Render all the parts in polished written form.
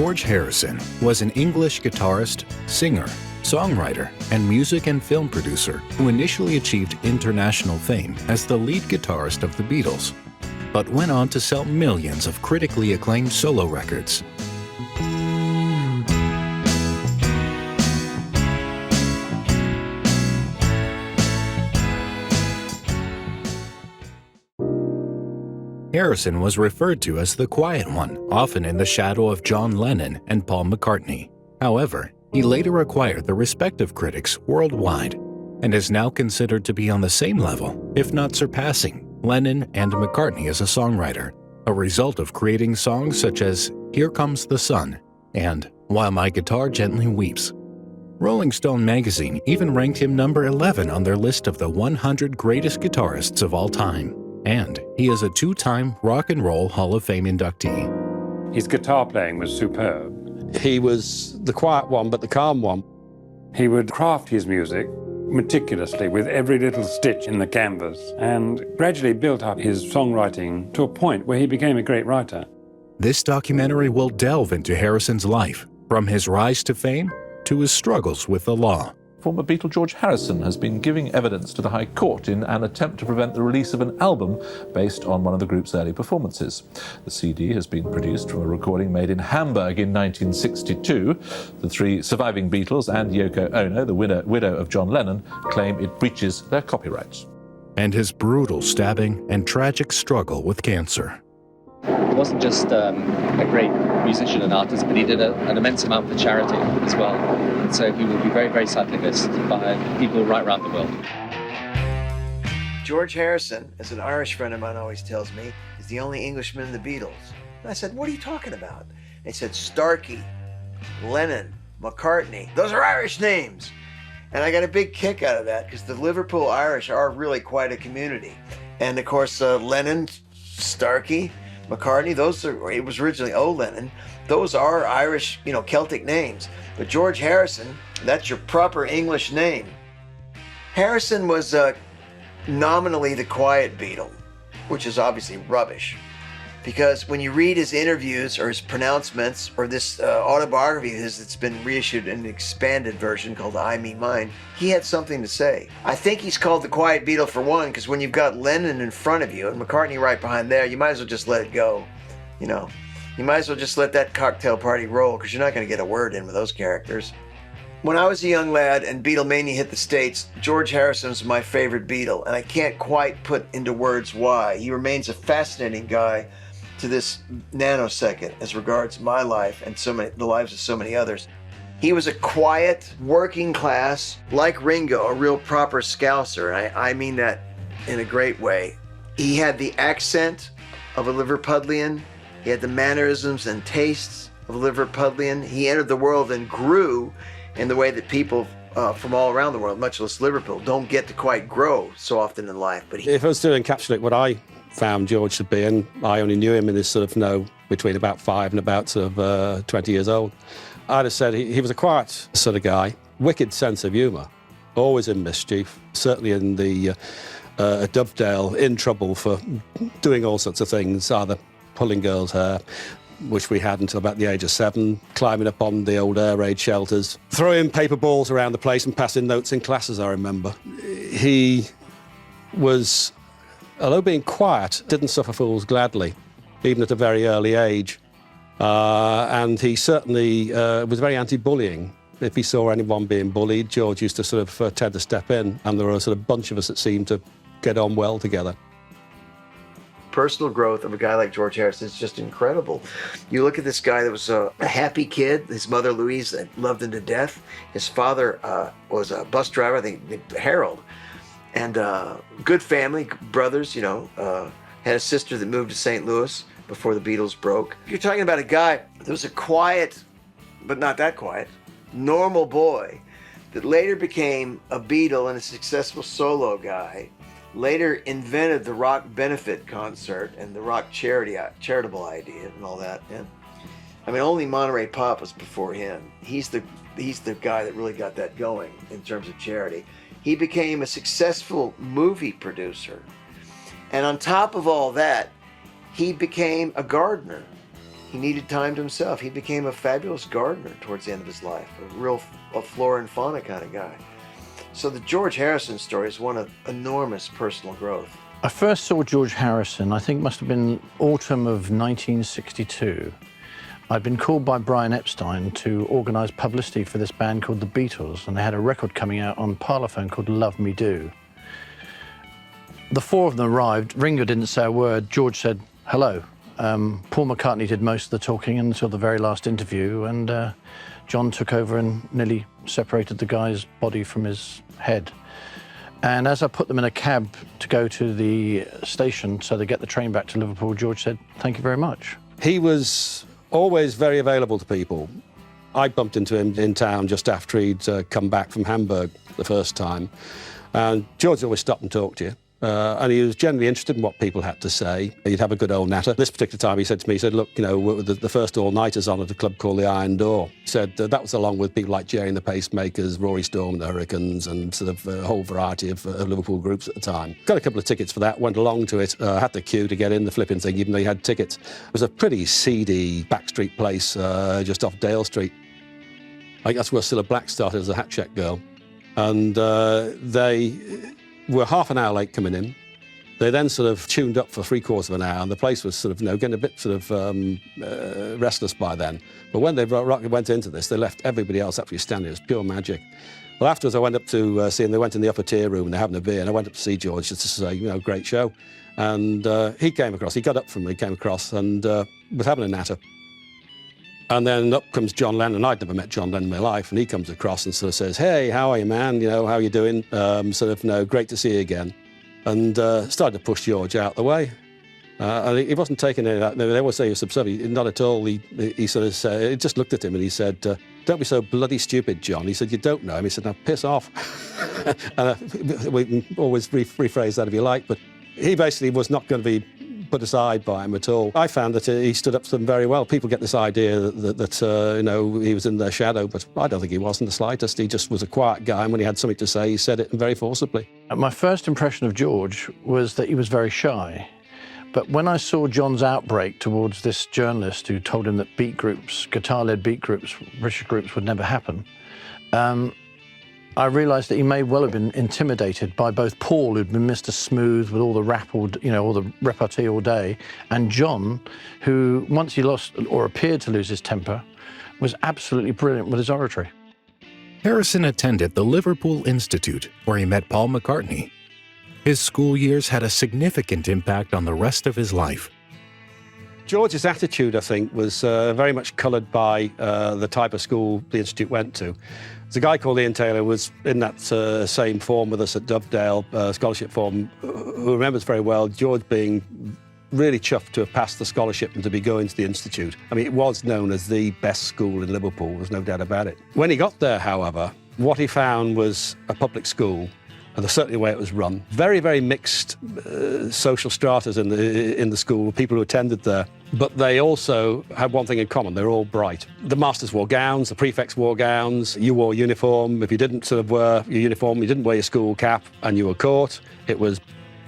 George Harrison was an English guitarist, singer, songwriter, and music and film producer who initially achieved international fame as the lead guitarist of the Beatles, but went on to sell millions of critically acclaimed solo records. Harrison was referred to as the Quiet One, often in the shadow of John Lennon and Paul McCartney. However, he later acquired the respect of critics worldwide and is now considered to be on the same level, if not surpassing, Lennon and McCartney as a songwriter, a result of creating songs such as Here Comes the Sun and While My Guitar Gently Weeps. Rolling Stone magazine even ranked him number 11 on their list of the 100 greatest guitarists of all time. And he is a two-time Rock and Roll Hall of Fame inductee. His guitar playing was superb. He was the quiet one, but the calm one. He would craft his music meticulously with every little stitch in the canvas and gradually built up his songwriting to a point where he became a great writer. This documentary will delve into Harrison's life, from his rise to fame to his struggles with the law. Former Beatle George Harrison has been giving evidence to the High Court in an attempt to prevent the release of an album based on one of the group's early performances. The CD has been produced from a recording made in Hamburg in 1962. The three surviving Beatles and Yoko Ono, the widow of John Lennon, claim it breaches their copyrights. And his brutal stabbing and tragic struggle with cancer. He wasn't just a great musician and artist, but he did an immense amount for charity as well. And so he will be very, very sadly missed by people right around the world. George Harrison, as an Irish friend of mine always tells me, is the only Englishman in the Beatles. And I said, what are you talking about? And he said, Starkey, Lennon, McCartney, those are Irish names. And I got a big kick out of that because the Liverpool Irish are really quite a community. And of course, Lennon, Starkey, McCartney, it was originally O. Lennon. Those are Irish, Celtic names. But George Harrison, that's your proper English name. Harrison was nominally the quiet Beatle, which is obviously rubbish. Because when you read his interviews or his pronouncements or this autobiography of his that's been reissued in an expanded version called I, Me, Mine, he had something to say. I think he's called the Quiet Beatle for one, because when you've got Lennon in front of you and McCartney right behind there, you might as well just let it go. You might as well just let that cocktail party roll, because you're not going to get a word in with those characters. When I was a young lad and Beatlemania hit the States, George Harrison was my favorite Beatle, and I can't quite put into words why. He remains a fascinating guy to this nanosecond as regards my life and the lives of so many others. He was a quiet, working class, like Ringo, a real proper Scouser. I mean that in a great way. He had the accent of a Liverpudlian. He had the mannerisms and tastes of a Liverpudlian. He entered the world and grew in the way that people from all around the world, much less Liverpool, don't get to quite grow so often in life. But if I was to encapsulate what I found George to be, and I only knew him in this between about 5 and about 20 years old, I'd have said he was a quiet sort of guy, wicked sense of humour, always in mischief, certainly in the Dovedale, in trouble for doing all sorts of things, either pulling girls' hair, which we had until about the age of 7, climbing up on the old air raid shelters, throwing paper balls around the place and passing notes in classes, I remember. He was, although being quiet, didn't suffer fools gladly, even at a very early age. And he certainly was very anti-bullying. If he saw anyone being bullied, George used to tend to step in, and there were a bunch of us that seemed to get on well together. Personal growth of a guy like George Harrison is just incredible. You look at this guy that was a happy kid. His mother, Louise, loved him to death. His father was a bus driver, I think, Harold. And good family, brothers, had a sister that moved to St. Louis before the Beatles broke. You're talking about a guy that was a quiet, but not that quiet, normal boy that later became a Beatle and a successful solo guy, later invented the rock benefit concert and the rock charitable idea and all that. And I mean, only Monterey Pop was before him. He's the guy that really got that going in terms of charity. He became a successful movie producer. And on top of all that, he became a gardener. He needed time to himself. He became a fabulous gardener towards the end of his life, a flora and fauna kind of guy. So the George Harrison story is one of enormous personal growth. I first saw George Harrison, I think must have been autumn of 1962. I'd been called by Brian Epstein to organise publicity for this band called The Beatles, and they had a record coming out on Parlophone called Love Me Do. The four of them arrived. Ringo didn't say a word. George said, hello. Paul McCartney did most of the talking until the very last interview, and John took over and nearly separated the guy's body from his head. And as I put them in a cab to go to the station so they get the train back to Liverpool, George said, thank you very much. He was always very available to people. I bumped into him in town just after he'd come back from Hamburg the first time. And George always stopped and talked to you. And he was generally interested in what people had to say. He'd have a good old natter. This particular time he said to me, he said, look, you know, the first all-nighters on at a club called the Iron Door. He said that was along with people like Jerry and the Pacemakers, Rory Storm and the Hurricanes, and sort of a whole variety of Liverpool groups at the time. Got a couple of tickets for that, went along to it, had to queue to get in the flipping thing, even though he had tickets. It was a pretty seedy backstreet place just off Dale Street. I think that's where Cilla Black started as a hat check girl. And they were half an hour late coming in. They then sort of tuned up for 3/4 of an hour, and the place was sort of, you know, getting a bit sort of restless by then. But when they went into this, they left everybody else absolutely standing. It was pure magic. Well, afterwards, I went up to see them. They went in the upper tier room, and they're having a beer, and I went up to see George just to say, you know, great show. And he came across. He got up from me, came across, and was having a natter. And then up comes John Lennon. I'd never met John Lennon in my life, and he comes across and sort of says, hey, how are you, man? You know, how are you doing? Sort of, you know, great to see you again. And started to push George out the way. And he wasn't taking any of that. They always say he was subservient. Not at all. He sort of said, he just looked at him and he said, don't be so bloody stupid, John. He said, you don't know him. He said, now piss off. And we can always rephrase that if you like, but he basically was not going to be put aside by him at all. I found that he stood up to them very well. People get this idea that you know, he was in their shadow, but I don't think he was in the slightest. He just was a quiet guy, and when he had something to say, he said it very forcibly. My first impression of George was that he was very shy. But when I saw John's outbreak towards this journalist who told him that beat groups, guitar-led beat groups, British groups would never happen, I realised that he may well have been intimidated by both Paul, who'd been Mr. Smooth with all the rap, all the repartee all day, and John, who, once he lost or appeared to lose his temper, was absolutely brilliant with his oratory. Harrison attended the Liverpool Institute, where he met Paul McCartney. His school years had a significant impact on the rest of his life. George's attitude, I think, was very much coloured by the type of school the Institute went to. There's a guy called Ian Taylor who was in that same form with us at Dovedale, scholarship form, who remembers very well George being really chuffed to have passed the scholarship and to be going to the Institute. I mean, it was known as the best school in Liverpool, there's no doubt about it. When he got there, however, what he found was a public school, and certainly the way it was run. Very, very mixed social stratas in the school, people who attended there. But they also had one thing in common, they were all bright. The masters wore gowns, the prefects wore gowns, you wore uniform. If you didn't sort of wear your uniform, you didn't wear your school cap and you were caught, it was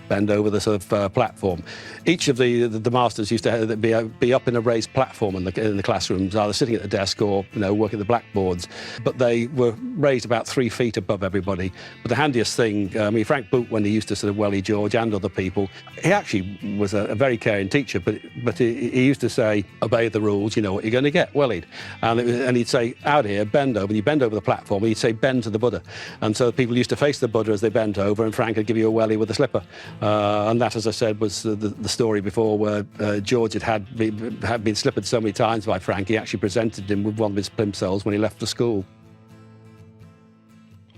bend over the sort of platform. Each of the masters used to be up in a raised platform in the classrooms, either sitting at the desk or, you know, working the blackboards. But they were raised about 3 feet above everybody. But the handiest thing, I mean, Frank Boot, when he used to sort of welly George and other people, he actually was a very caring teacher, but he used to say, obey the rules, you know what you're going to get, wellied. And he'd say, out here, bend over, and you bend over the platform, and he'd say, bend to the Buddha. And so people used to face the Buddha as they bent over, and Frank would give you a welly with a slipper. And that, as I said, was the story before, where George had been slippered so many times by Frank, he actually presented him with one of his plimsolls when he left the school.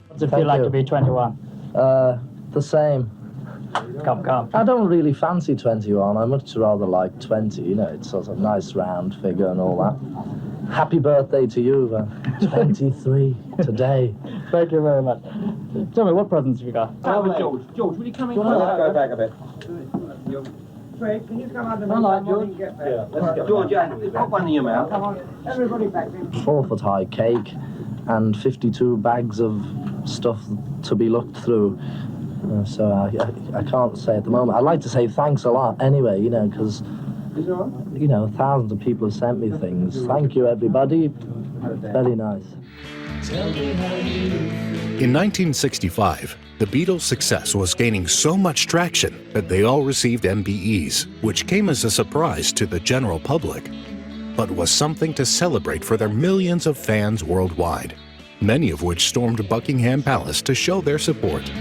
What's it feel like to be 21? The same. Come. I don't really fancy 21. I much rather like 20, you know, it's sort of nice round figure and all that. Happy birthday to you, 23 today. Thank you very much. Tell me, what presents have you got? George, will you come in? Go back a bit. Fred, can you come under me? George? Yeah, let's go. George, pop one in your mouth. Come on, everybody back in. 4-foot-high cake and 52 bags of stuff to be looked through. So I can't say at the moment. I'd like to say thanks a lot anyway, you know, because You know, thousands of people have sent me things. Thank you, everybody. Very nice. In 1965, the Beatles' success was gaining so much traction that they all received MBEs, which came as a surprise to the general public, but was something to celebrate for their millions of fans worldwide, many of which stormed Buckingham Palace to show their support.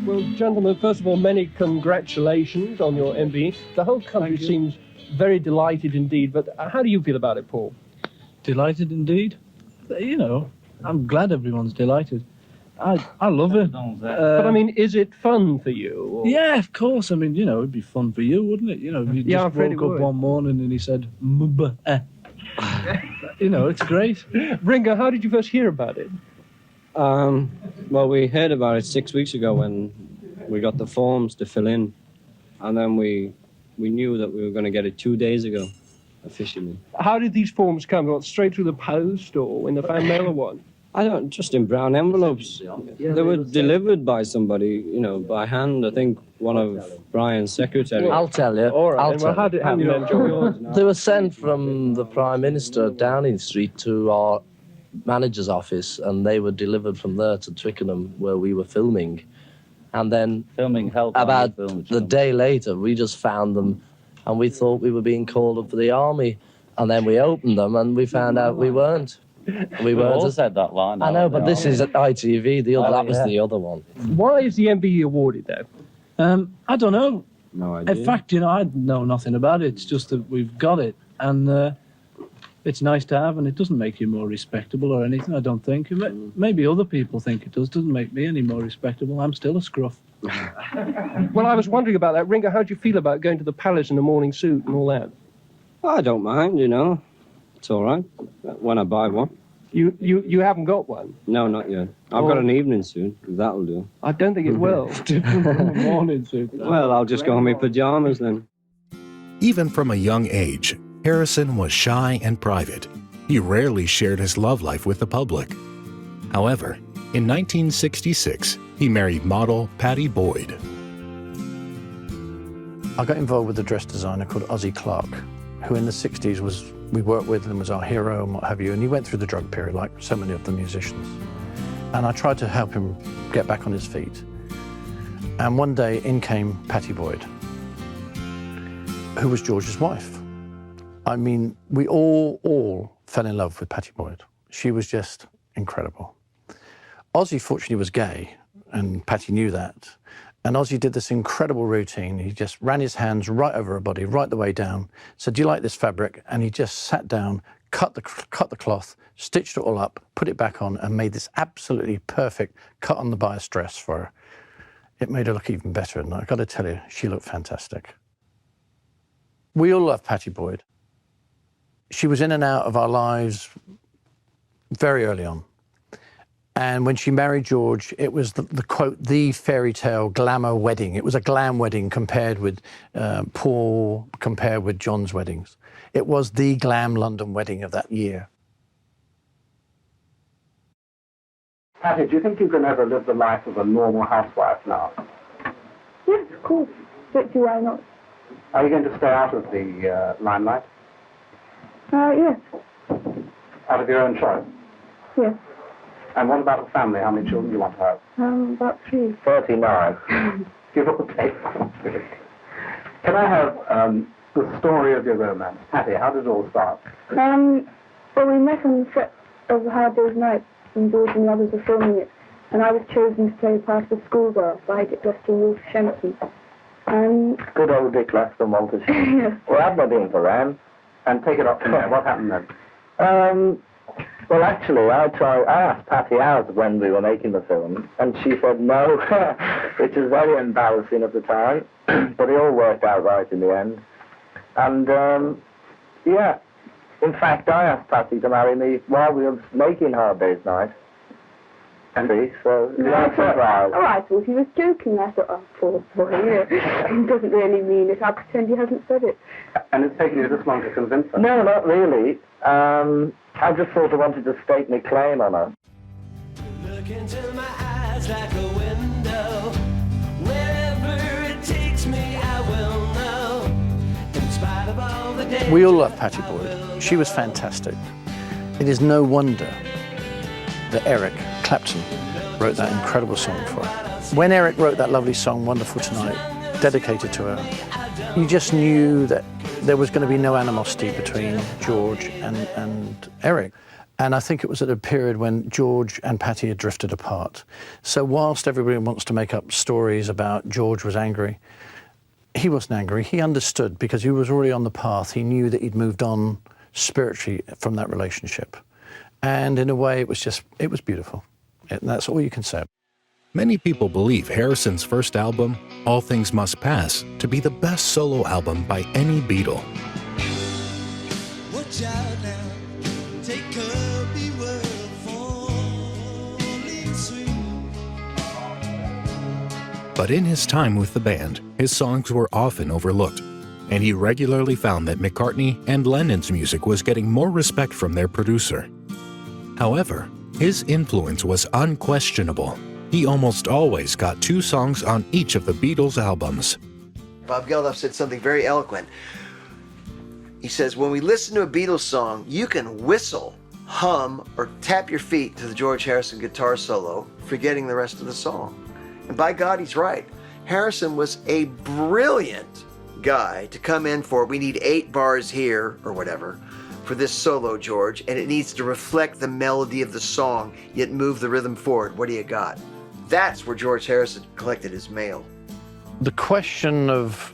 Well, gentlemen, first of all, many congratulations on your MBE. The whole country seems very delighted indeed, but how do you feel about it, Paul? Delighted indeed. You know, I'm glad everyone's delighted. I love it. But I mean, is it fun for you? Or? Yeah, of course. I mean, you know, it'd be fun for you, wouldn't it? You know, if you just woke up one morning and he said, you know, it's great. Ringo, how did you first hear about it? Well, we heard about it 6 weeks ago when we got the forms to fill in. And then we knew that we were going to get it 2 days ago, officially. How did these forms come? What, straight through the post or in the fan mail or what? I don't, just in brown envelopes. They were delivered by somebody, you know, by hand. I think one of Brian's secretaries. I'll tell you. All right. I'll Well, tell how did you enjoy yours? They were sent from the Prime Minister at Downing Street to our manager's office, and they were delivered from there to Twickenham, where we were filming. And then about the day later, we just found them, and we thought we were being called up for the army. And then we opened them, and we found out we weren't. We weren't. all said that line. I know, but this is at ITV. The other, that was the other one. Why is the MBE awarded, though? I don't know. No idea. In fact, you know, I know nothing about it. It's just that we've got it, and it's nice to have, and it doesn't make you more respectable or anything, I don't think. Maybe other people think it does. Doesn't make me any more respectable. I'm still a scruff. Well, I was wondering about that. Ringo, how do you feel about going to the palace in a morning suit and all that? I don't mind, you know. It's all right when I buy one. You haven't got one? No, not yet. I've got an evening suit. That'll do. I don't think it will. Morning suit. Well, I'll just go in my pajamas then. Even from a young age, Harrison was shy and private. He rarely shared his love life with the public. However, in 1966, he married model Pattie Boyd. I got involved with a dress designer called Ozzie Clark, who in the 60s we worked with and was our hero and what have you, and he went through the drug period like so many of the musicians. And I tried to help him get back on his feet. And one day in came Pattie Boyd, who was George's wife. I mean, we all fell in love with Pattie Boyd. She was just incredible. Ozzie, fortunately, was gay, and Pattie knew that. And Ozzie did this incredible routine. He just ran his hands right over her body, right the way down, said, "Do you like this fabric?" And he just sat down, cut the cloth, stitched it all up, put it back on, and made this absolutely perfect cut on the bias dress for her. It made her look even better, and I've got to tell you, she looked fantastic. We all love Pattie Boyd. She was in and out of our lives very early on. And when she married George, it was the quote, the fairy tale glamour wedding. It was a glam wedding compared with Paul, compared with John's weddings. It was the glam London wedding of that year. Pattie, do you think you can ever live the life of a normal housewife now? Yes, of course. But why not? Are you going to stay out of the limelight? Yes. Out of your own choice? Yes. And what about the family? How many children do you want to have? About 3. 39. Give up a tape. Can I have the story of your romance? Pattie, how did it all start? Well, we met on the set of Hard Day's Night when George and the others were filming it, and I was chosen to play part of the schoolgirl by Dick Lester and Walter Shempton. Good old Dick Lester and Walter Shempton. Yes. Well, I've not been for Ram. And take it up from there. What happened then? Well, actually, I asked Pattie out when we were making the film, and she said no, which was very embarrassing at the time, but it all worked out right in the end. And, yeah, in fact, I asked Pattie to marry me while we were making Hard Day's Night. And so, no, I thought he was joking. I thought, oh, poor boy, he doesn't really mean it. I'll pretend he hasn't said it. And it's taken you this long to convince her? No, not really. I just sort of wanted to stake my claim on her. Look into my eyes like a window. Wherever it takes me, I will know. In spite of all the days. We all love Pattie Boyd. She was fantastic. It is no wonder that Eric Clapton wrote that incredible song for her. When Eric wrote that lovely song, Wonderful Tonight, dedicated to her, you just knew that there was going to be no animosity between George and Eric. And I think it was at a period when George and Pattie had drifted apart. So whilst everybody wants to make up stories about George was angry, he wasn't angry. He understood because he was already on the path. He knew that he'd moved on spiritually from that relationship. And in a way, it was beautiful. And that's all you can say. Many people believe Harrison's first album, All Things Must Pass, to be the best solo album by any Beatle. Watch out now, take a beware falling sweet. But in his time with the band, his songs were often overlooked, and he regularly found that McCartney and Lennon's music was getting more respect from their producer. However, his influence was unquestionable. He almost always got 2 songs on each of the Beatles' albums. Bob Geldof said something very eloquent. He says, when we listen to a Beatles song, you can whistle, hum, or tap your feet to the George Harrison guitar solo, forgetting the rest of the song. And by God, he's right. Harrison was a brilliant guy to come in for, we need 8 bars here, or whatever, for this solo, George, and it needs to reflect the melody of the song, yet move the rhythm forward. What do you got? That's where George Harrison collected his mail. The question of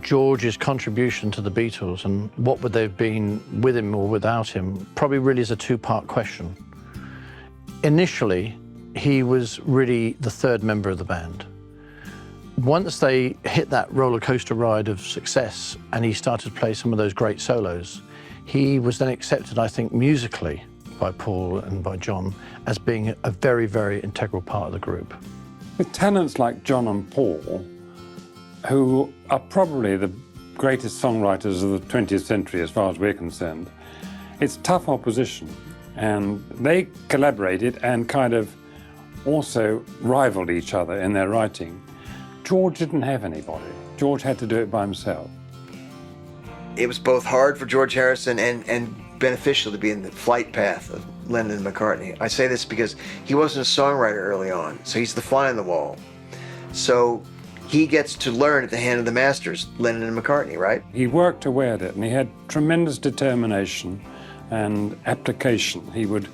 George's contribution to the Beatles and what would they have been with him or without him probably really is a 2-part question. Initially, he was really the 3rd member of the band. Once they hit that roller coaster ride of success and he started to play some of those great solos, he was then accepted, I think, musically by Paul and by John as being a very, very integral part of the group. With talents like John and Paul, who are probably the greatest songwriters of the 20th century as far as we're concerned, it's tough opposition. And they collaborated and kind of also rivaled each other in their writing. George didn't have anybody. George had to do it by himself. It was both hard for George Harrison and beneficial to be in the flight path of Lennon and McCartney. I say this because he wasn't a songwriter early on, so he's the fly on the wall. So he gets to learn at the hand of the masters, Lennon and McCartney, right? He worked away at it, and he had tremendous determination and application. He would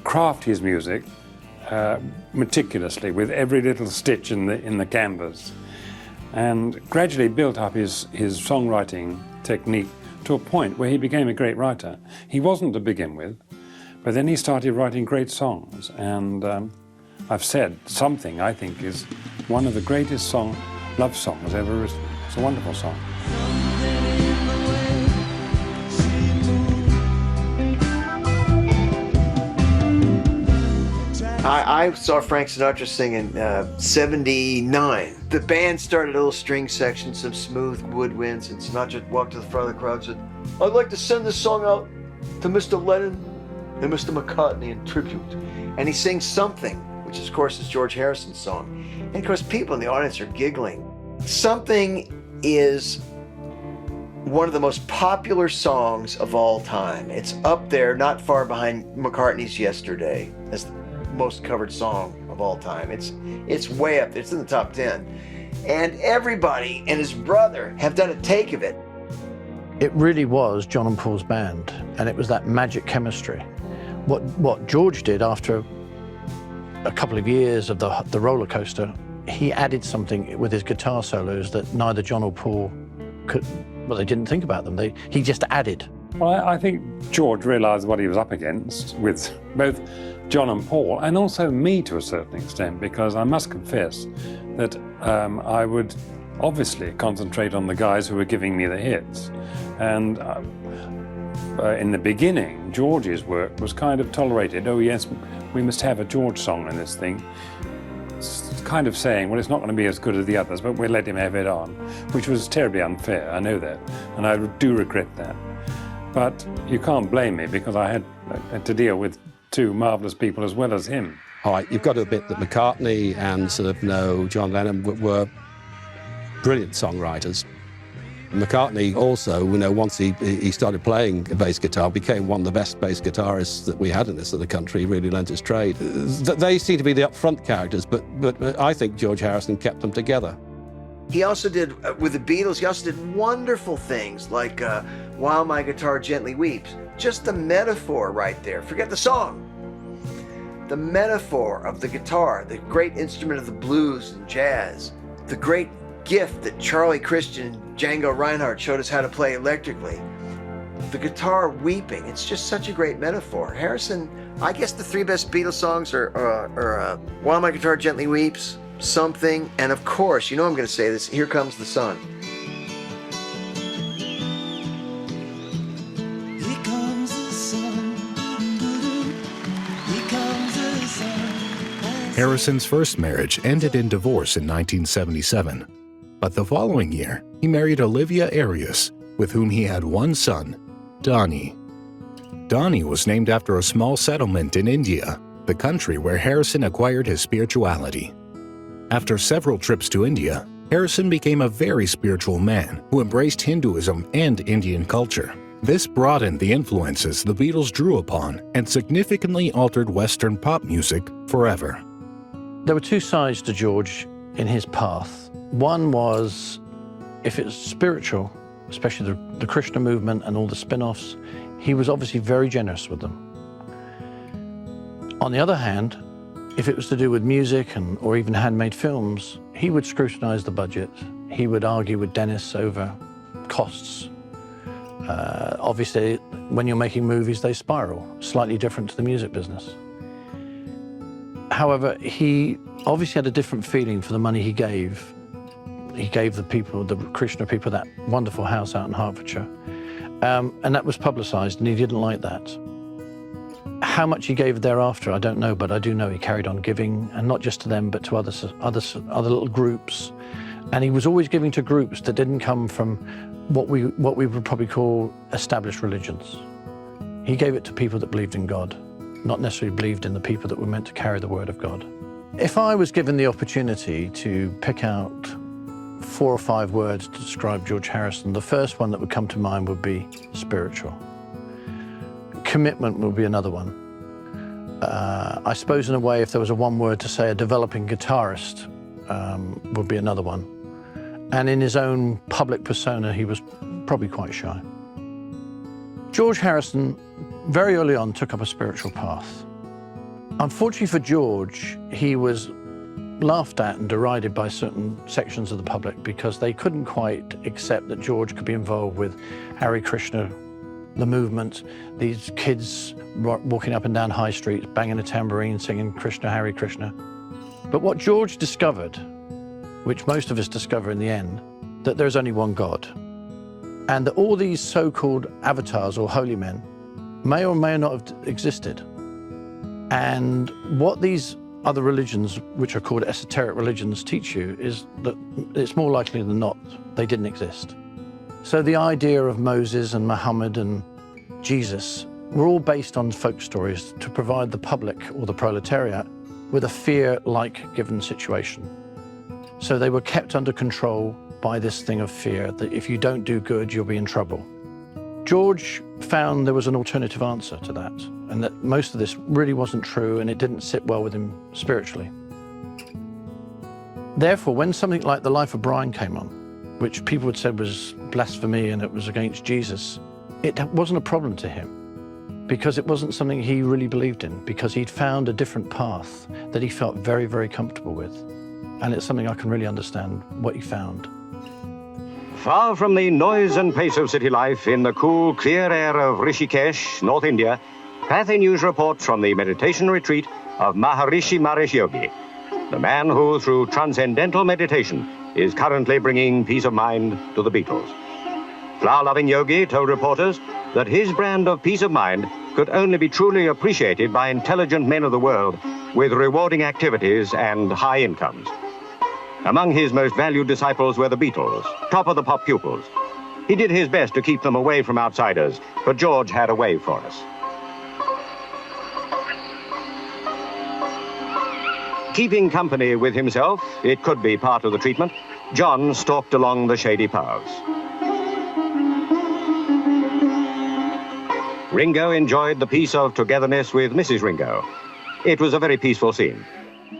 craft his music meticulously with every little stitch in the canvas, and gradually built up his songwriting technique to a point where he became a great writer. He wasn't to begin with, but then he started writing great songs, and I've said Something, I think, is one of the greatest love songs ever written. It's a wonderful song. I saw Frank Sinatra sing in 79. The band started a little string section, some smooth woodwinds, and Sinatra walked to the front of the crowd and said, I'd like to send this song out to Mr. Lennon and Mr. McCartney in tribute. And he sings Something, which of course is George Harrison's song. And of course people in the audience are giggling. Something is one of the most popular songs of all time. It's up there, not far behind McCartney's Yesterday, as the most covered song of all time. It's way up there. It's in the top 10. And everybody and his brother have done a take of it. It really was John and Paul's band, and it was that magic chemistry. What George did after a couple of years of the roller coaster, he added something with his guitar solos that neither John or Paul could, well, they didn't think about them. He just added. Well, I think George realised what he was up against with both John and Paul, and also me to a certain extent, because I must confess that I would obviously concentrate on the guys who were giving me the hits. And in the beginning, George's work was kind of tolerated. Oh yes, we must have a George song in this thing. It's kind of saying, well, it's not going to be as good as the others, but we'll let him have it on, which was terribly unfair, I know that, and I do regret that. But you can't blame me, because I had to deal with two marvellous people as well as him. All right, you've got to admit that McCartney and John Lennon were brilliant songwriters. McCartney also, once he started playing bass guitar, became one of the best bass guitarists that we had in this country. He really lent his trade. They seem to be the upfront characters, but I think George Harrison kept them together. He also did, with the Beatles, he also did wonderful things like While My Guitar Gently Weeps. Just the metaphor right there. Forget the song. The metaphor of the guitar, the great instrument of the blues and jazz, the great gift that Charlie Christian and Django Reinhardt showed us how to play electrically. The guitar weeping, it's just such a great metaphor. Harrison, I guess the three best Beatles songs are While My Guitar Gently Weeps, Something, and of course, I'm going to say this, Here Comes the Sun. Here comes the sun. Here comes the sun. Harrison's first marriage ended in divorce in 1977, but the following year, he married Olivia Arias, with whom he had one son, Donnie. Donnie was named after a small settlement in India, the country where Harrison acquired his spirituality. After several trips to India, Harrison became a very spiritual man who embraced Hinduism and Indian culture. This broadened the influences the Beatles drew upon and significantly altered Western pop music forever. There were two sides to George in his path. One was, if it's spiritual, especially the Krishna movement and all the spin-offs, he was obviously very generous with them. On the other hand, if it was to do with music or even handmade films, he would scrutinize the budget. He would argue with Dennis over costs. Obviously, when you're making movies, they spiral, slightly different to the music business. However, he obviously had a different feeling for the money he gave. He gave the people, the Krishna people, that wonderful house out in Hertfordshire. And that was publicized, and he didn't like that. How much he gave thereafter, I don't know, but I do know he carried on giving, and not just to them, but to other little groups. And he was always giving to groups that didn't come from what we would probably call established religions. He gave it to people that believed in God, not necessarily believed in the people that were meant to carry the word of God. If I was given the opportunity to pick out 4 or 5 words to describe George Harrison, the first one that would come to mind would be spiritual. Commitment would be another one. I suppose in a way, if there was a one word to say, a developing guitarist would be another one. And in his own public persona, he was probably quite shy. George Harrison very early on took up a spiritual path. Unfortunately for George, he was laughed at and derided by certain sections of the public because they couldn't quite accept that George could be involved with Hare Krishna, the movement, these kids walking up and down high streets, banging a tambourine, singing Krishna, Hare Krishna. But what George discovered, which most of us discover in the end, that there's only one God. And that all these so-called avatars or holy men may or may not have existed. And what these other religions, which are called esoteric religions, teach you is that it's more likely than not they didn't exist. So the idea of Moses and Muhammad and Jesus were all based on folk stories to provide the public or the proletariat with a fear-like given situation. So they were kept under control by this thing of fear, that if you don't do good, you'll be in trouble. George found there was an alternative answer to that, and that most of this really wasn't true, and it didn't sit well with him spiritually. Therefore, when something like The Life of Brian came on, which people had said was blasphemy and it was against Jesus, it wasn't a problem to him, because it wasn't something he really believed in, because he'd found a different path that he felt very, very comfortable with. And it's something I can really understand what he found. Far from the noise and pace of city life, in the cool, clear air of Rishikesh, North India, Pathé News reports from the meditation retreat of Maharishi Mahesh Yogi, the man who, through transcendental meditation, is currently bringing peace of mind to the Beatles. Flower-loving Yogi told reporters that his brand of peace of mind could only be truly appreciated by intelligent men of the world with rewarding activities and high incomes. Among his most valued disciples were the Beatles, top of the pop pupils. He did his best to keep them away from outsiders, but George had a way for us. Keeping company with himself, it could be part of the treatment, John stalked along the shady paths. Ringo enjoyed the peace of togetherness with Mrs. Ringo. It was a very peaceful scene.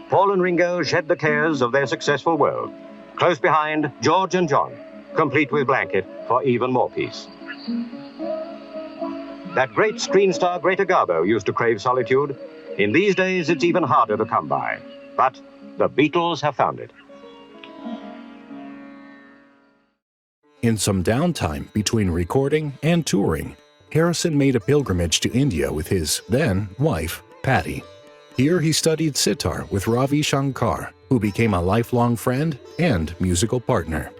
Paul and Ringo shed the cares of their successful world. Close behind, George and John, complete with blanket for even more peace. That great screen star Greta Garbo used to crave solitude. In these days, it's even harder to come by. But the Beatles have found it. In some downtime between recording and touring, Harrison made a pilgrimage to India with his then-wife, Patty. Here he studied sitar with Ravi Shankar, who became a lifelong friend and musical partner.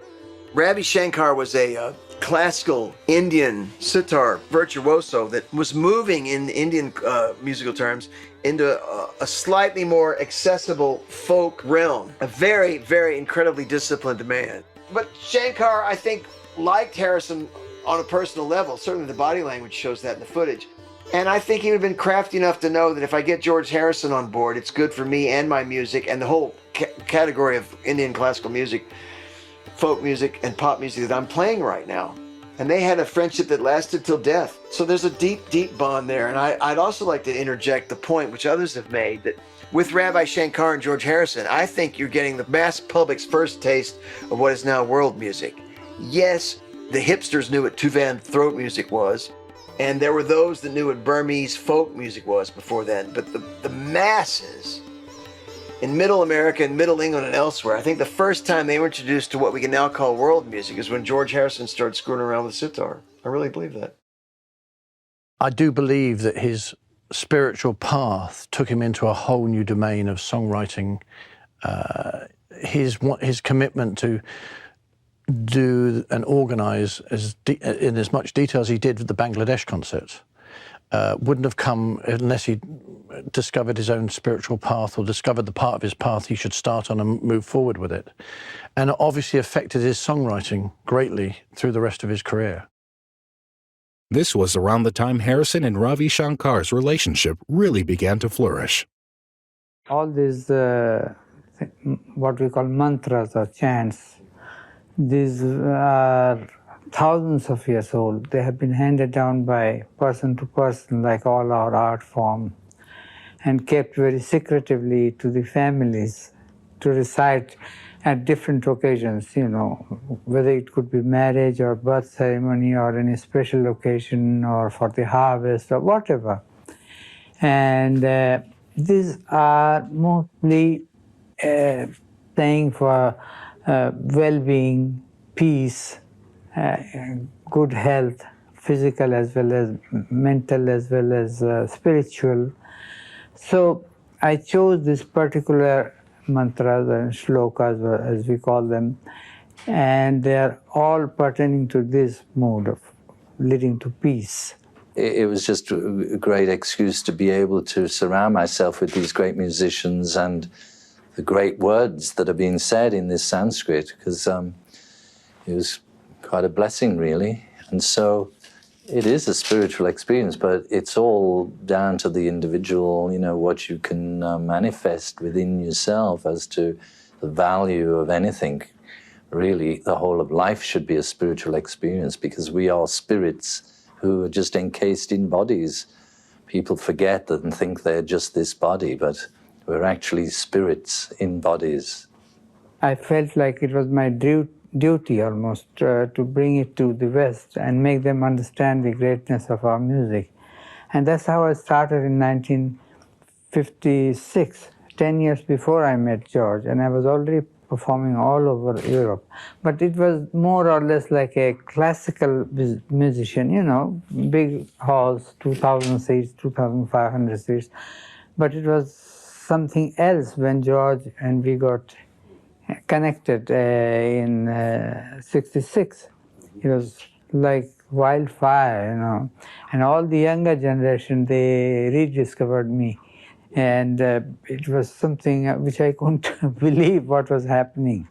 Ravi Shankar was a classical Indian sitar virtuoso that was moving in Indian musical terms into a slightly more accessible folk realm. A very, very incredibly disciplined man. But Shankar, I think, liked Harrison on a personal level. Certainly the body language shows that in the footage. And I think he would have been crafty enough to know that if I get George Harrison on board, it's good for me and my music and the whole category of Indian classical music, folk music, and pop music that I'm playing right now. And they had a friendship that lasted till death. So there's a deep, deep bond there. And I'd also like to interject the point, which others have made, that with Ravi Shankar and George Harrison, I think you're getting the mass public's first taste of what is now world music. Yes, the hipsters knew what Tuvan throat music was, and there were those that knew what Burmese folk music was before then. But the masses in Middle America and Middle England and elsewhere, I think the first time they were introduced to what we can now call world music is when George Harrison started screwing around with sitar. I really believe that. I do believe that his spiritual path took him into a whole new domain of songwriting. His commitment to do and organise in as much detail as he did with the Bangladesh concerts wouldn't have come unless he discovered his own spiritual path or discovered the part of his path he should start on and move forward with it. And it obviously affected his songwriting greatly through the rest of his career. This was around the time Harrison and Ravi Shankar's relationship really began to flourish. All these, what we call mantras or chants, these are thousands of years old. They have been handed down by person to person, like all our art form, and kept very secretively to the families to recite at different occasions, you know, whether it could be marriage or birth ceremony or any special occasion or for the harvest or whatever. And these are mostly saying for well-being, peace, good health, physical as well as mental as well as spiritual. So I chose this particular mantras and shlokas, as we call them, and they are all pertaining to this mode of leading to peace. It was just a great excuse to be able to surround myself with these great musicians and the great words that are being said in this Sanskrit, because it was quite a blessing, really. And so it is a spiritual experience, but it's all down to the individual, you know, what you can manifest within yourself as to the value of anything. Really, the whole of life should be a spiritual experience because we are spirits who are just encased in bodies. People forget that and think they're just this body, but we're actually spirits in bodies. I felt like it was my duty almost to bring it to the West and make them understand the greatness of our music. And that's how I started in 1956, 10 years before I met George, and I was already performing all over Europe. But it was more or less like a classical musician, you know, big halls, 2,000 seats, 2,500 seats. But it was something else when George and we got connected in '66. It was like wildfire, you know. And all the younger generation, they rediscovered me. And it was something which I couldn't believe what was happening.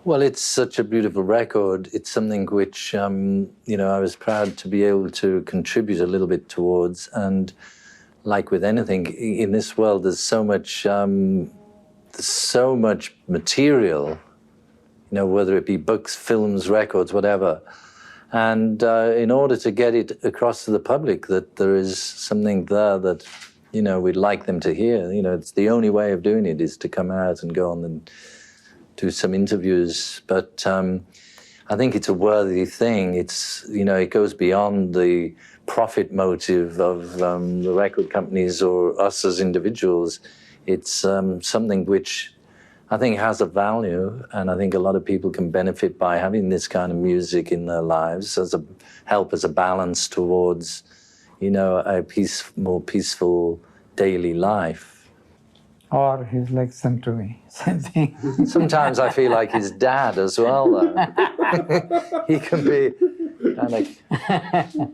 Well, it's such a beautiful record. It's something which, you know, I was proud to be able to contribute a little bit towards. And like with anything in this world, there's so much there's so much material, you know, whether it be books, films, records, whatever. And in order to get it across to the public that there is something there that, you know, we'd like them to hear, you know, it's the only way of doing it is to come out and go on and do some interviews. But I think it's a worthy thing. It's, you know, it goes beyond the profit motive of the record companies or us as individuals. It's something which I think has a value, and I think a lot of people can benefit by having this kind of music in their lives as a help, as a balance towards, you know, a more peaceful daily life. Or he's like son to me, same thing. Sometimes I feel like his dad as well, though. He can be kind of...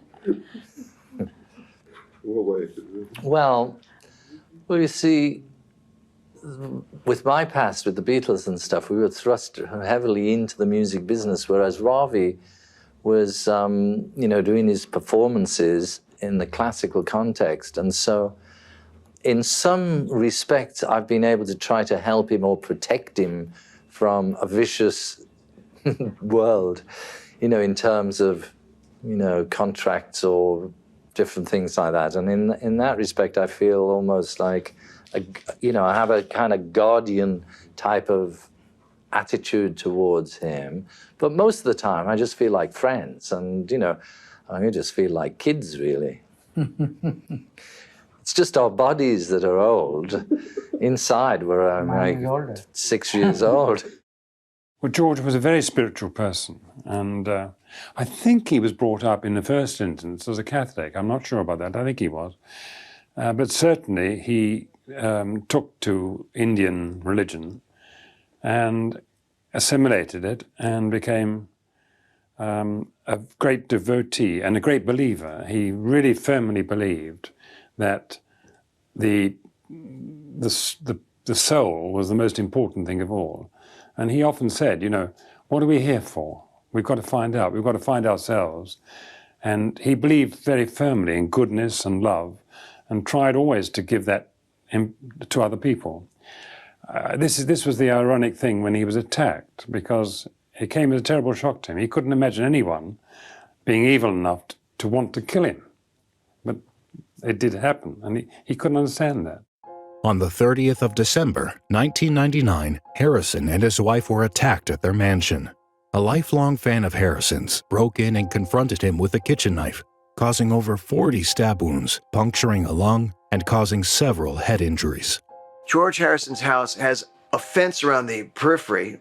Well, you see, with my past, with the Beatles and stuff, we were thrust heavily into the music business, whereas Ravi was, you know, doing his performances in the classical context. And so, in some respects, I've been able to try to help him or protect him from a vicious world, you know, in terms of, you know, contracts or different things like that. And in that respect, I feel almost like, you know, I have a kind of guardian type of attitude towards him. But most of the time, I just feel like friends. And, you know, I just feel like kids, really. It's just our bodies that are old. Inside, we're like 6 years old. Well, George was a very spiritual person, and I think he was brought up in the first instance as a Catholic. I'm not sure about that. I think he was. But certainly he took to Indian religion and assimilated it and became a great devotee and a great believer. He really firmly believed that the soul was the most important thing of all. And he often said, you know, what are we here for? We've got to find out. We've got to find ourselves. And he believed very firmly in goodness and love and tried always to give that to other people. This was the ironic thing when he was attacked, because it came as a terrible shock to him. He couldn't imagine anyone being evil enough to want to kill him. But it did happen, and he couldn't understand that. On the 30th of December, 1999, Harrison and his wife were attacked at their mansion. A lifelong fan of Harrison's broke in and confronted him with a kitchen knife, causing over 40 stab wounds, puncturing a lung, and causing several head injuries. George Harrison's house has a fence around the periphery,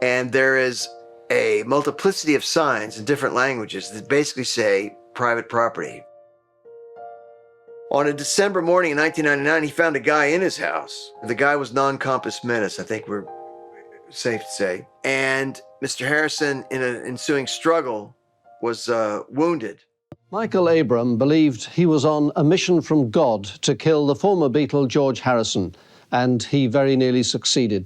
and there is a multiplicity of signs in different languages that basically say private property. On a December morning in 1999, he found a guy in his house. The guy was non-compos mentis, I think we're safe to say. And Mr. Harrison, in an ensuing struggle, was wounded. Michael Abram believed he was on a mission from God to kill the former Beatle George Harrison, and he very nearly succeeded.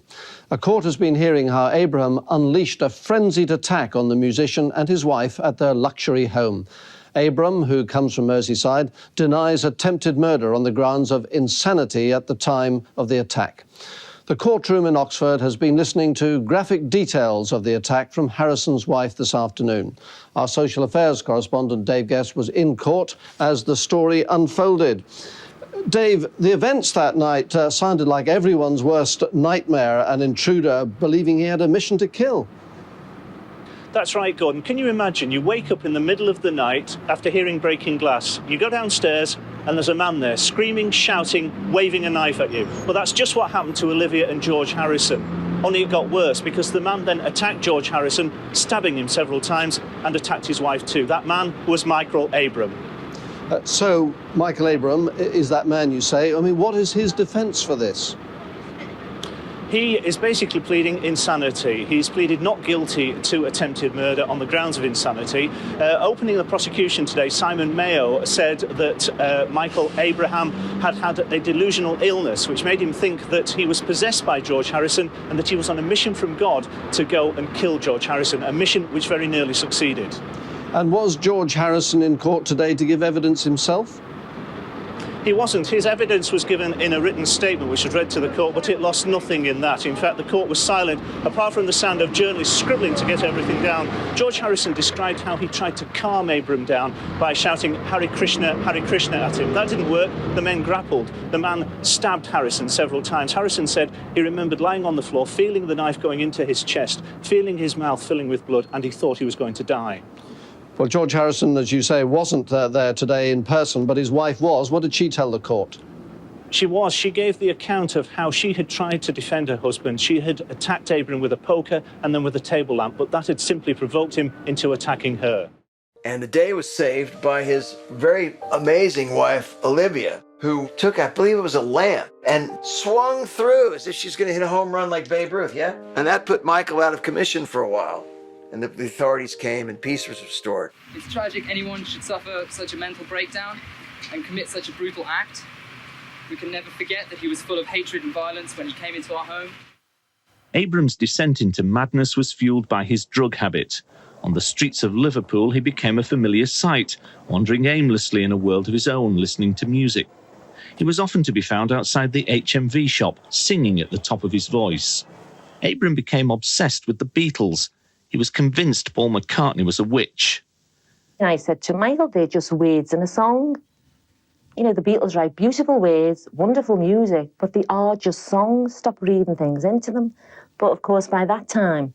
A court has been hearing how Abram unleashed a frenzied attack on the musician and his wife at their luxury home. Abram, who comes from Merseyside, denies attempted murder on the grounds of insanity at the time of the attack. The courtroom in Oxford has been listening to graphic details of the attack from Harrison's wife this afternoon. Our social affairs correspondent Dave Guest was in court as the story unfolded. Dave, the events that night sounded like everyone's worst nightmare, an intruder believing he had a mission to kill. That's right, Gordon. Can you imagine? You wake up in the middle of the night after hearing breaking glass. You go downstairs and there's a man there screaming, shouting, waving a knife at you. Well, that's just what happened to Olivia and George Harrison. Only it got worse because the man then attacked George Harrison, stabbing him several times, and attacked his wife too. That man was Michael Abram. So, Michael Abram is that man, you say. I mean, what is his defence for this? He is basically pleading insanity. He's pleaded not guilty to attempted murder on the grounds of insanity. Opening the prosecution today, Simon Mayo said that Michael Abraham had had a delusional illness, which made him think that he was possessed by George Harrison and that he was on a mission from God to go and kill George Harrison, a mission which very nearly succeeded. And was George Harrison in court today to give evidence himself? He wasn't. His evidence was given in a written statement which was read to the court, but it lost nothing in that. In fact, the court was silent, apart from the sound of journalists scribbling to get everything down. George Harrison described how he tried to calm Abram down by shouting Hare Krishna at him. That didn't work. The men grappled. The man stabbed Harrison several times. Harrison said he remembered lying on the floor, feeling the knife going into his chest, feeling his mouth filling with blood, and he thought he was going to die. Well, George Harrison, as you say, wasn't there today in person, but his wife was. What did she tell the court? She was. She gave the account of how she had tried to defend her husband. She had attacked Abram with a poker and then with a table lamp, but that had simply provoked him into attacking her. And the day was saved by his very amazing wife, Olivia, who took, I believe it was a lamp, and swung through as if she's going to hit a home run like Babe Ruth, yeah? And that put Michael out of commission for a while. And the authorities came and peace was restored. It's tragic anyone should suffer such a mental breakdown and commit such a brutal act. We can never forget that he was full of hatred and violence when he came into our home. Abram's descent into madness was fueled by his drug habit. On the streets of Liverpool, he became a familiar sight, wandering aimlessly in a world of his own, listening to music. He was often to be found outside the HMV shop, singing at the top of his voice. Abram became obsessed with the Beatles. He was convinced Paul McCartney was a witch. And I said to Michael, they're just words in a song. You know, the Beatles write beautiful words, wonderful music, but they are just songs. Stop reading things into them. But of course, by that time,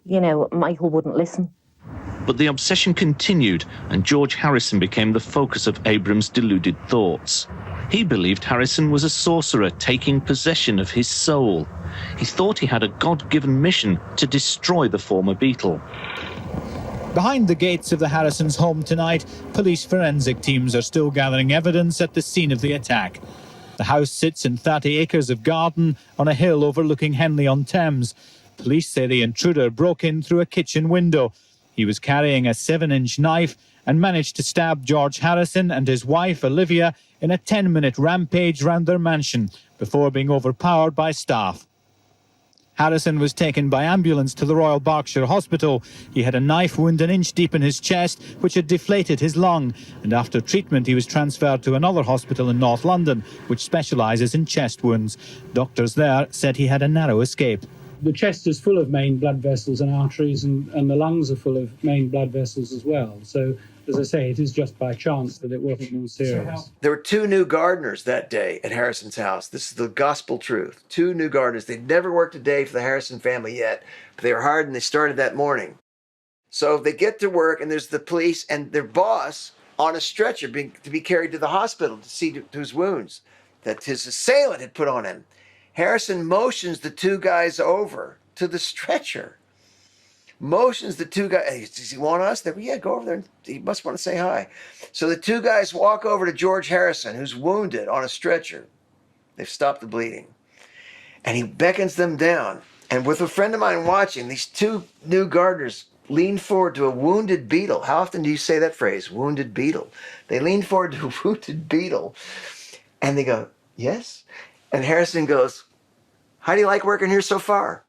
you know, Michael wouldn't listen. But the obsession continued, and George Harrison became the focus of Abram's deluded thoughts. He believed Harrison was a sorcerer taking possession of his soul. He thought he had a God-given mission to destroy the former Beatle. Behind the gates of the Harrisons' home tonight, police forensic teams are still gathering evidence at the scene of the attack. The house sits in 30 acres of garden on a hill overlooking Henley-on-Thames. Police say the intruder broke in through a kitchen window. He was carrying a 7-inch knife and managed to stab George Harrison and his wife, Olivia, in a 10-minute rampage round their mansion before being overpowered by staff. Harrison was taken by ambulance to the Royal Berkshire Hospital. He had a knife wound an inch deep in his chest, which had deflated his lung, and after treatment he was transferred to another hospital in North London, which specialises in chest wounds. Doctors there said he had a narrow escape. The chest is full of main blood vessels and arteries, and the lungs are full of main blood vessels as well. So, as I say, it is just by chance that it wasn't more serious. There were 2 new gardeners that day at Harrison's house. This is the gospel truth. 2 new gardeners. They'd never worked a day for the Harrison family yet, but they were hired and they started that morning. So they get to work, and there's the police and their boss on a stretcher to be carried to the hospital to see to his wounds that his assailant had put on him. Harrison motions the 2 guys over to the stretcher. Motions the 2 guys. Hey, does he want us? They go, yeah, go over there. He must want to say hi. So the 2 guys walk over to George Harrison, who's wounded on a stretcher. They've stopped the bleeding. And he beckons them down. And with a friend of mine watching, these 2 new gardeners lean forward to a wounded beetle. How often do you say that phrase, wounded beetle? They lean forward to a wounded beetle. And they go, yes? And Harrison goes, how do you like working here so far?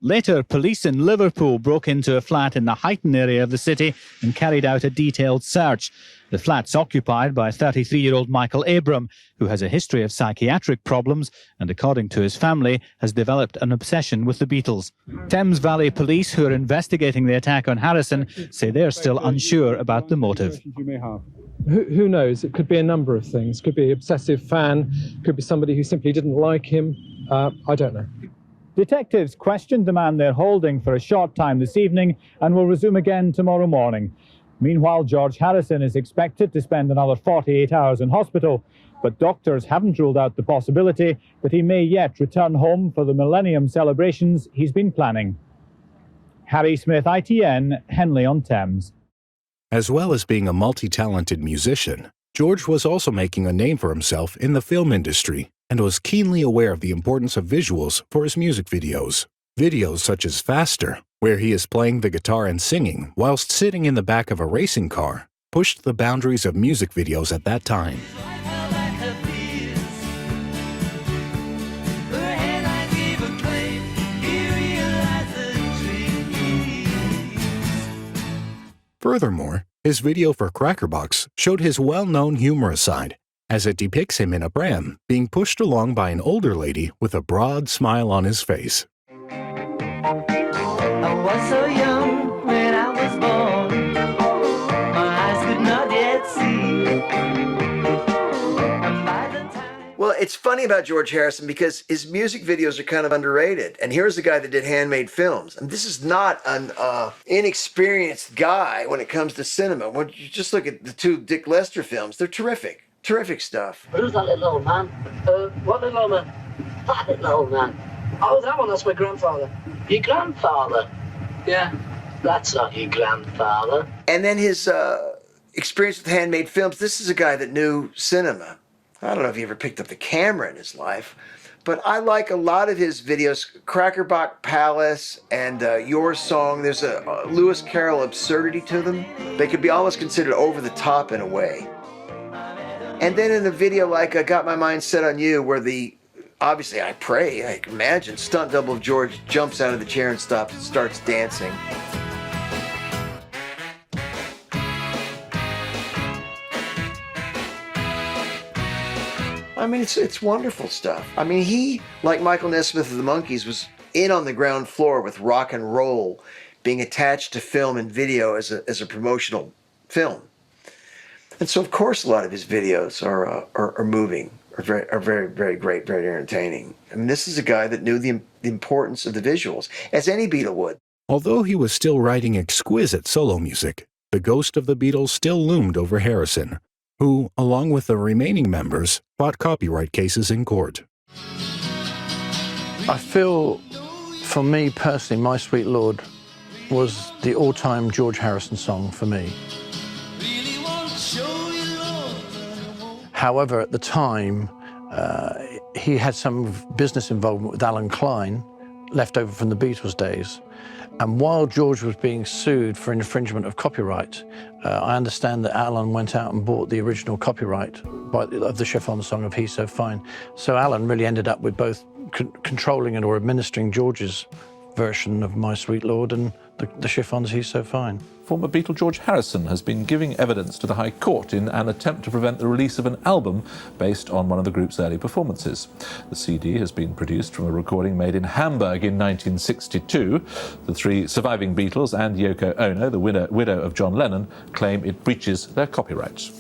Later, police in Liverpool broke into a flat in the Huyton area of the city and carried out a detailed search. The flat's occupied by 33-year-old Michael Abram, who has a history of psychiatric problems and, according to his family, has developed an obsession with the Beatles. Thames Valley Police, who are investigating the attack on Harrison, say they're still unsure about the motive. Who knows? It could be a number of things. Could be an obsessive fan, could be somebody who simply didn't like him. I don't know. Detectives questioned the man they're holding for a short time this evening and will resume again tomorrow morning. Meanwhile, George Harrison is expected to spend another 48 hours in hospital, but doctors haven't ruled out the possibility that he may yet return home for the Millennium celebrations he's been planning. Harry Smith, ITN, Henley-on-Thames. As well as being a multi-talented musician, George was also making a name for himself in the film industry and was keenly aware of the importance of visuals for his music videos. Videos such as Faster, where he is playing the guitar and singing whilst sitting in the back of a racing car, pushed the boundaries of music videos at that time. Furthermore, his video for Crackerbox showed his well-known humorous side, as it depicts him in a pram being pushed along by an older lady with a broad smile on his face. I was so young when I was born. My eyes could not yet see. And by the time... Well, it's funny about George Harrison because his music videos are kind of underrated. And here's a guy that did handmade films. And this is not an inexperienced guy when it comes to cinema. When you just look at the two Dick Lester films, they're terrific. Terrific stuff. Who's that little old man? What little old man? That little old man. Oh, that one, that's my grandfather. Your grandfather? Yeah, that's not your grandfather. And then his experience with handmade films. This is a guy that knew cinema. I don't know if he ever picked up the camera in his life, but I like a lot of his videos. Crackerbox Palace and Your Song. There's a Lewis Carroll absurdity to them. They could be almost considered over the top in a way. And then in a video like Got My Mind Set on You, where obviously I imagine, stunt double of George jumps out of the chair and starts dancing. I mean, it's wonderful stuff. I mean, he, like Michael Nesmith of the Monkees, was in on the ground floor with rock and roll being attached to film and video as a promotional film. And so, of course, a lot of his videos are moving, are very, very great, very entertaining. I mean, this is a guy that knew the importance of the visuals, as any Beatle would. Although he was still writing exquisite solo music, the ghost of the Beatles still loomed over Harrison, who, along with the remaining members, fought copyright cases in court. I feel, for me personally, My Sweet Lord was the all-time George Harrison song for me. However, at the time, he had some business involvement with Alan Klein, left over from the Beatles days. And while George was being sued for infringement of copyright, I understand that Alan went out and bought the original copyright of the chiffon song of He's So Fine. So Alan really ended up with both controlling and or administering George's version of My Sweet Lord and the chiffon's He's So Fine. Former Beatle George Harrison has been giving evidence to the High Court in an attempt to prevent the release of an album based on one of the group's early performances. The CD has been produced from a recording made in Hamburg in 1962. The three surviving Beatles and Yoko Ono, the widow of John Lennon, claim it breaches their copyrights.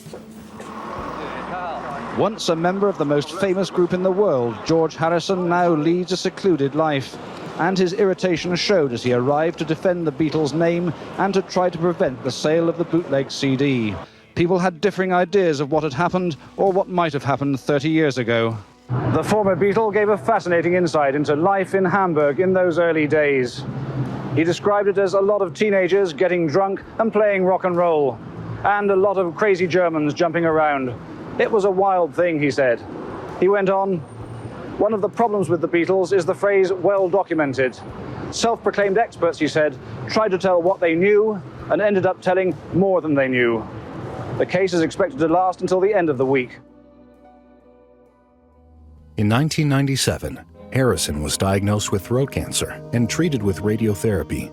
Once a member of the most famous group in the world, George Harrison now leads a secluded life. And his irritation showed as he arrived to defend the Beatles' name and to try to prevent the sale of the bootleg CD. People had differing ideas of what had happened or what might have happened 30 years ago. The former Beatle gave a fascinating insight into life in Hamburg in those early days. He described it as a lot of teenagers getting drunk and playing rock and roll, and a lot of crazy Germans jumping around. It was a wild thing, he said. He went on, "One of the problems with the Beatles is the phrase well documented. Self-proclaimed experts, he said, tried to tell what they knew and ended up telling more than they knew. The case is expected to last until the end of the week." In 1997, Harrison was diagnosed with throat cancer and treated with radiotherapy.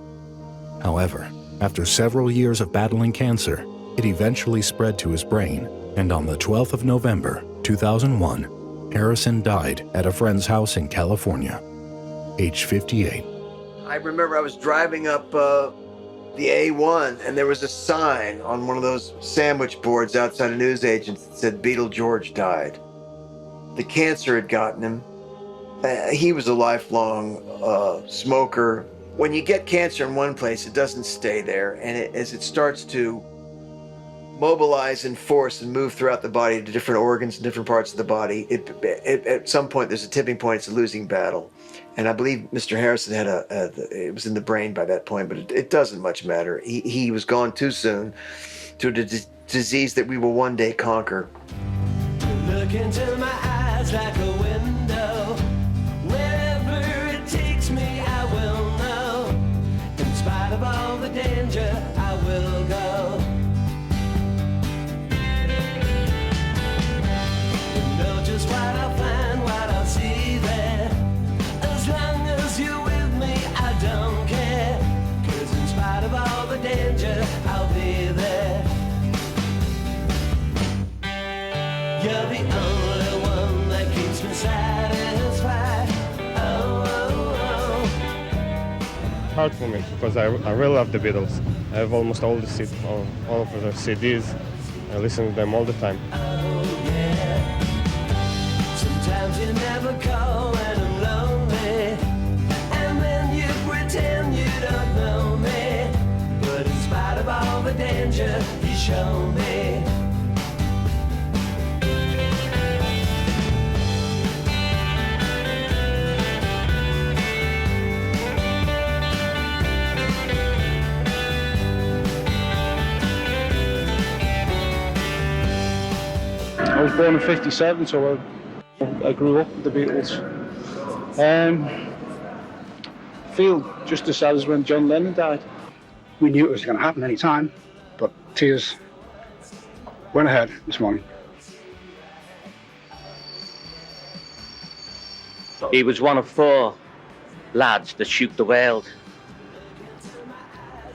However, after several years of battling cancer, it eventually spread to his brain, and on the 12th of November, 2001, Harrison died at a friend's house in California, age 58. I remember I was driving up the A1 and there was a sign on one of those sandwich boards outside a newsagent that said Beatle George died. The cancer had gotten him. He was a lifelong smoker. When you get cancer in one place, it doesn't stay there. And as it starts to mobilize and force and move throughout the body to different organs and different parts of the body, at some point there's a tipping point. It's a losing battle. And I believe Mr. Harrison had it was in the brain by that point, but it doesn't much matter. He was gone too soon to a disease that we will one day conquer. Look into my eyes like a window. Wherever it takes me, I will know. In spite of all the danger, I will go. You know just what I'll find, what I'll see there. As long as you're with me, I don't care. 'Cause in spite of all the danger, I'll be there. You're the hard for me because I really love the Beatles. I have almost all of the CDs. I listen to them all the time. Sometimes you never call and I'm lonely, and then you pretend you don't know me, but in spite of all the danger you show me. I was born in '57, so I grew up with the Beatles. I feel just as sad as when John Lennon died. We knew it was going to happen any time, but tears went ahead this morning. He was one of 4 lads that shook the world,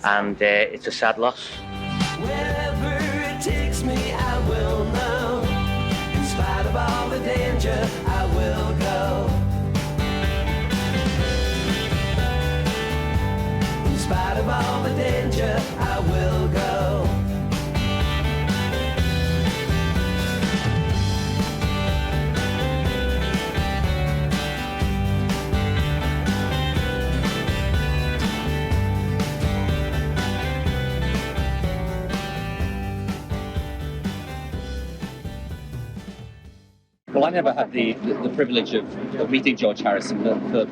and it's a sad loss. Wherever it takes me, I will know. In spite of all the danger, I will go. In spite of all the danger, I will go. Well, I never had the privilege of meeting George Harrison, but for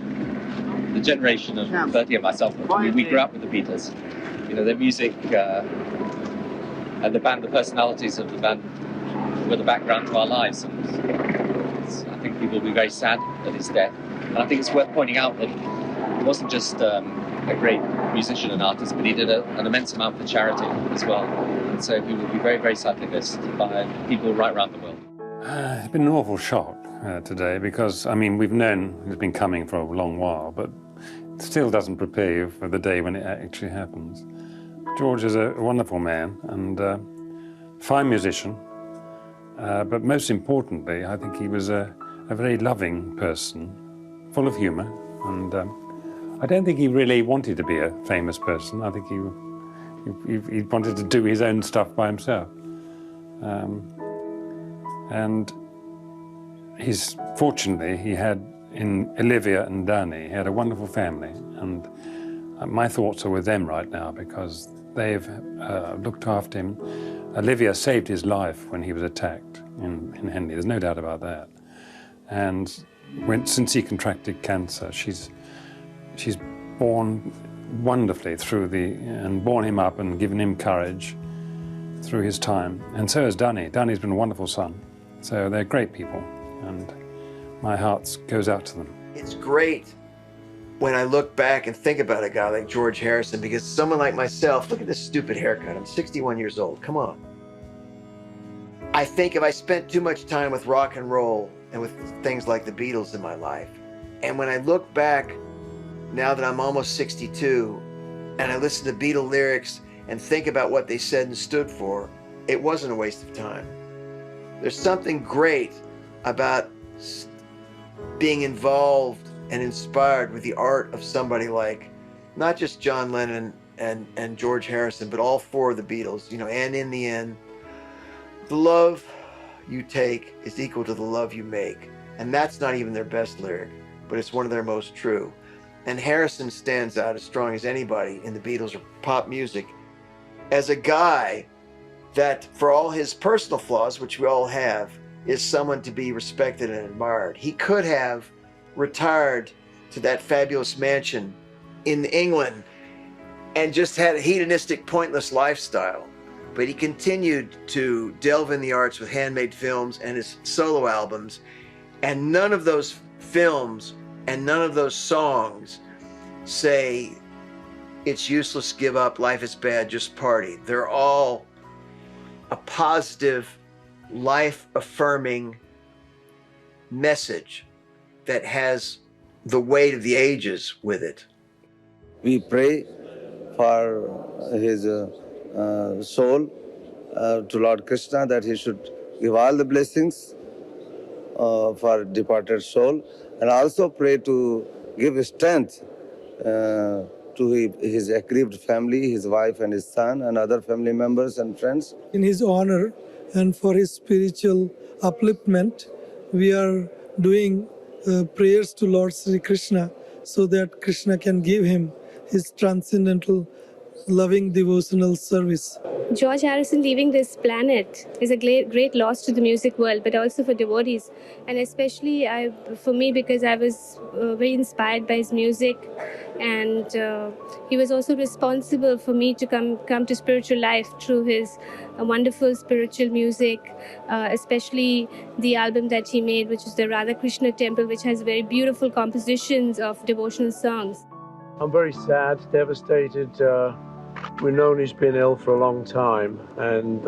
the generation of 30 of myself, we grew up with the Beatles. You know, their music and the band, the personalities of the band were the background to our lives. And I think people will be very sad at his death. And I think it's worth pointing out that he wasn't just a great musician and artist, but he did an immense amount for charity as well. And so he will be very, very sadly missed by people right around the world. It's been an awful shock today because, I mean, we've known it's been coming for a long while, but it still doesn't prepare you for the day when it actually happens. George is a wonderful man and a fine musician, but most importantly, I think he was a very loving person, full of humour, and I don't think he really wanted to be a famous person. I think he wanted to do his own stuff by himself. And fortunately, he had, in Olivia and Danny, he had a wonderful family. And my thoughts are with them right now because they've looked after him. Olivia saved his life when he was attacked in Henley, there's no doubt about that. And since he contracted cancer, she's borne wonderfully and borne him up and given him courage through his time. And so has Danny. Danny's been a wonderful son. So they're great people, and my heart goes out to them. It's great when I look back and think about a guy like George Harrison, because someone like myself, look at this stupid haircut. I'm 61 years old. Come on. I think if I spent too much time with rock and roll and with things like the Beatles in my life, and when I look back now that I'm almost 62 and I listen to Beatle lyrics and think about what they said and stood for, it wasn't a waste of time. There's something great about being involved and inspired with the art of somebody like not just John Lennon and George Harrison, but all 4 of the Beatles, you know, and in the end, the love you take is equal to the love you make. And that's not even their best lyric, but it's one of their most true. And Harrison stands out as strong as anybody in the Beatles or pop music as a guy that, for all his personal flaws, which we all have, is someone to be respected and admired. He could have retired to that fabulous mansion in England and just had a hedonistic, pointless lifestyle. But he continued to delve in the arts with handmade films and his solo albums. And none of those films and none of those songs say, it's useless, give up, life is bad, just party. They're all a positive, life-affirming message that has the weight of the ages with it. We pray for his soul to Lord Krishna, that he should give all the blessings for departed soul, and also pray to give strength to his aggrieved family, his wife and his son and other family members and friends. In his honor and for his spiritual upliftment, we are doing prayers to Lord Sri Krishna so that Krishna can give him his transcendental, loving devotional service. George Harrison leaving this planet is a great loss to the music world, but also for devotees, and especially for me, because I was very inspired by his music, and he was also responsible for me to come to spiritual life through his wonderful spiritual music, especially the album that he made, which is the Radha Krishna Temple, which has very beautiful compositions of devotional songs. I'm very sad, devastated. We've known he's been ill for a long time, and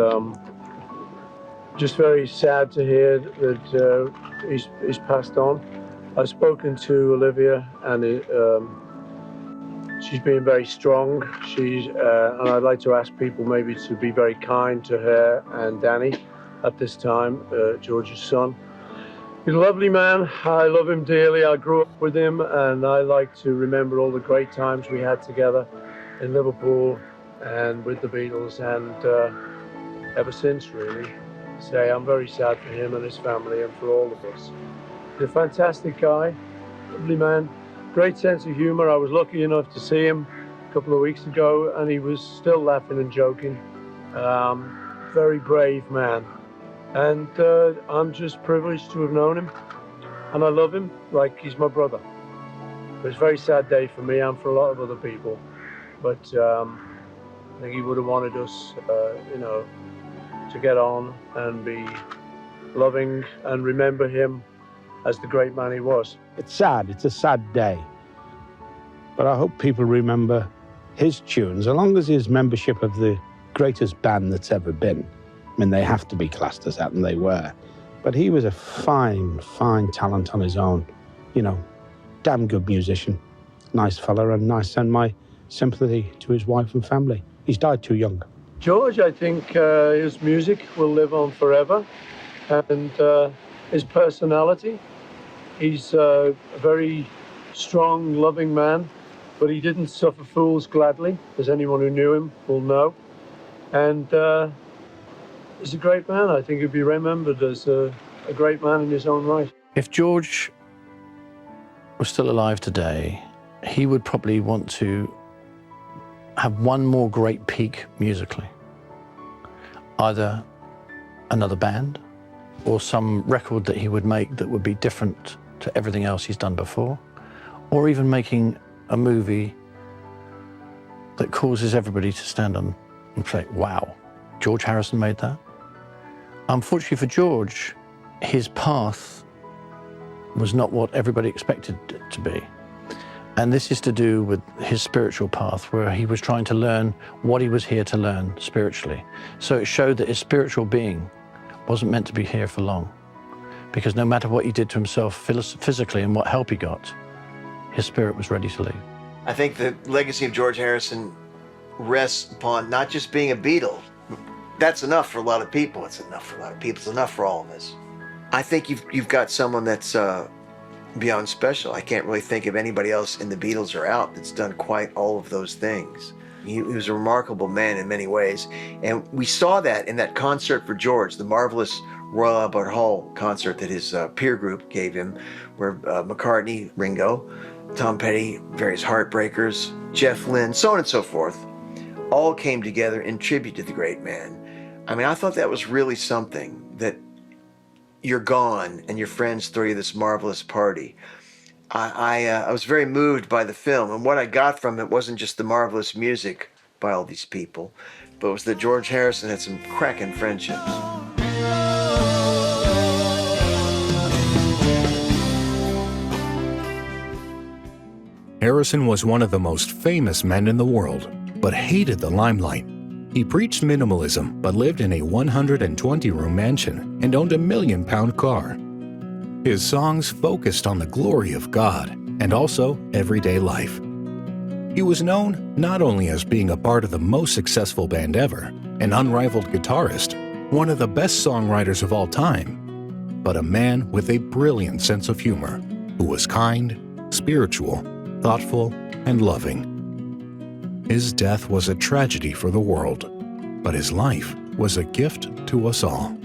just very sad to hear that he's passed on. I've spoken to Olivia, and she's been very strong. And I'd like to ask people maybe to be very kind to her and Danny at this time, George's son. He's a lovely man. I love him dearly. I grew up with him, and I like to remember all the great times we had together in Liverpool and with the Beatles, and ever since, really. I'm very sad for him and his family and for all of us. He's a fantastic guy, lovely man, great sense of humor. I was lucky enough to see him a couple of weeks ago, and he was still laughing and joking. Very brave man. And I'm just privileged to have known him, and I love him like he's my brother. It's a very sad day for me and for a lot of other people, but I think he would have wanted us, to get on and be loving and remember him as the great man he was. It's sad, it's a sad day, but I hope people remember his tunes, along as his membership of the greatest band that's ever been. I mean, they have to be classed as that, and they were. But he was a fine, fine talent on his own. Damn good musician, nice fella, and my sympathy to his wife and family. He's died too young. George, I think his music will live on forever, and his personality. He's a very strong, loving man, but he didn't suffer fools gladly, as anyone who knew him will know. And he's a great man. I think he'll be remembered as a great man in his own right. If George was still alive today, he would probably want to have one more great peak musically. Either another band or some record that he would make that would be different to everything else he's done before, or even making a movie that causes everybody to stand on and say, wow, George Harrison made that. Unfortunately for George, his path was not what everybody expected it to be. And this is to do with his spiritual path, where he was trying to learn what he was here to learn spiritually. So it showed that his spiritual being wasn't meant to be here for long, because no matter what he did to himself physically and what help he got, his spirit was ready to leave. I think the legacy of George Harrison rests upon not just being a Beatle. That's enough for a lot of people. It's enough for a lot of people. It's enough for all of us. I think you've got someone that's beyond special. I can't really think of anybody else in the Beatles or out that's done quite all of those things. He was a remarkable man in many ways, and we saw that in that concert for George, the marvelous Royal Albert Hall concert that his peer group gave him, where McCartney, Ringo, Tom Petty, various Heartbreakers, Jeff Lynne, so on and so forth, all came together in tribute to the great man. I mean, I thought that was really something, that you're gone and your friends throw you this marvelous party. I was very moved by the film, and what I got from it wasn't just the marvelous music by all these people, but it was that George Harrison had some cracking friendships. Harrison was one of the most famous men in the world, but hated the limelight. He preached minimalism, but lived in a 120-room mansion and owned a £1 million car. His songs focused on the glory of God and also everyday life. He was known not only as being a part of the most successful band ever, an unrivaled guitarist, one of the best songwriters of all time, but a man with a brilliant sense of humor who was kind, spiritual, thoughtful, and loving. His death was a tragedy for the world, but his life was a gift to us all.